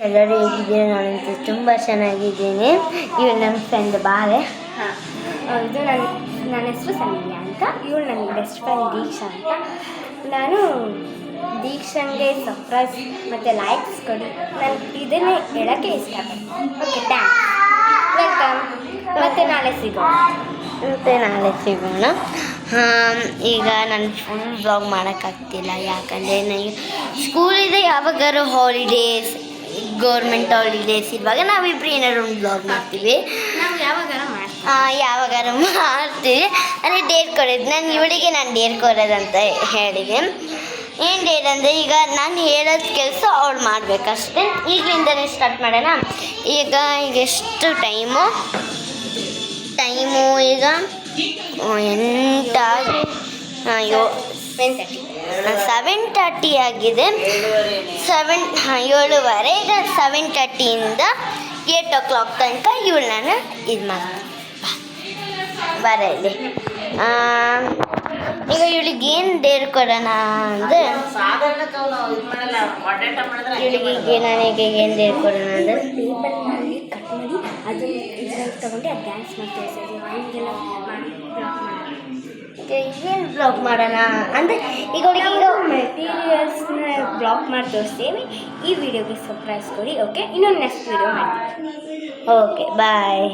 ಎಲ್ಲರೂ ಹೇಗಿದ್ದೀರಿ? ನಾನಂತೂ ತುಂಬ ಚೆನ್ನಾಗಿದ್ದೀನಿ. ಇವಳು ನನ್ನ ಫ್ರೆಂಡ್ ಬಾರೆ. ಇದು ನನ್ನ ಹೆಸರು ಸಂಧ್ಯಾ ಅಂತ. ಇವಳು ನನ್ನ ಬೆಸ್ಟ್ ಫ್ರೆಂಡ್ ದೀಕ್ಷಾ ಅಂತ. ನಾನು ದೀಕ್ಷಂಗೆ ಸರ್ಪ್ರೈಸ್ ಮತ್ತು ಲೈಕ್ಸ್ ಕೊಡಿ, ನಾನು ಇದನ್ನೇ ಹೇಳೋಕ್ಕೆ ಇಷ್ಟಪಡ್ತೀನಿ. Okay, thanks, welcome. ಮತ್ತು ನಾಳೆ ಸಿಗೋಣ. ಈಗ ನಾನು ಫುಲ್ ವ್ಲಾಗ್ ಮಾಡೋಕ್ಕಾಗ್ತಿಲ್ಲ, ಯಾಕಂದರೆ ನನಗೆ ಸ್ಕೂಲಿದೆ. ಯಾವಾಗಾರು ಹಾಲಿಡೇಸ್, ಗೌರ್ಮೆಂಟ್ ಹಾಲಿಡೇಸ್ ಇರುವಾಗ ನಾವಿಬ್ಬರು ಏನಾದ್ರು ಒಂದು ವ್ಲಾಗ್ ಮಾಡ್ತೀವಿ. ನಾವು ಯಾವಾಗಾರು ಮಾಡ್ತೀವಿ. ಅಂದರೆ ಡೇಟ್ ಕೊಡೋದು, ಇವಳಿಗೆ ನಾನು ಡೇಟ್ ಕೊಡೋದಂತ ಹೇಳಿದೆ. ಏನು ಡೇಟ್ ಅಂದರೆ, ಈಗ ನಾನು ಹೇಳೋದು ಕೆಲಸ ಅವಳು ಮಾಡಬೇಕಷ್ಟೆ. ಈಗಲಿಂದನೇ ಸ್ಟಾರ್ಟ್ ಮಾಡೋಣ. ಈಗ ಎಷ್ಟು ಟೈಮು ಈಗ 7:30 ಆಗಿದೆ. 7:30. ಈಗ 7:30ಇಂದ 8 o'clock ತನಕ ಇವಳು ನಾನು ಇದು ಮಾಡ್ತೀನಿ. ಬರಲಿ. ಈಗ ಇವಳಿಗೆ ಏನು ಡೇರ್ ಕೊಡೋಣ ಅಂದರೆ, ಇವಳಿಗೆ ನನಗೆ ಏನು ಡೇರ್ ಕೊಡೋಣ ಅಂದರೆ, ಪೇಪರ್ನಲ್ಲಿ ಕಟ್ ಮಾಡಿ ಅದನ್ನು ಇದರಲ್ಲಿ ತೊಗೊಂಡು ಅದು ಡ್ಯಾನ್ಸ್ ಮಾಡ್ತೀವಿ ಸರ್. ಹೀಗೆಲ್ಲ ಮಾಡಿ ಬ್ಲಾಕ್ ಮಾಡೋಣ. ಏನು ಬ್ಲಾಗ್ ಮಾಡೋಣ ಅಂದರೆ, ಈಗ ಮೆಟೀರಿಯಲ್ಸ್ನ ಬ್ಲಾಕ್ ಮಾಡಿ ತೋರಿಸ್ತೀವಿ. ಈ ವಿಡಿಯೋಗೆ ಸರ್ಪ್ರೈಸ್ ಕೊಡಿ. ಓಕೆ, ಇನ್ನೊಂದು ನೆಕ್ಸ್ಟ್ ವಿಡಿಯೋ ಮಾಡ್ತೀವಿ. ಓಕೆ, ಬಾಯ್.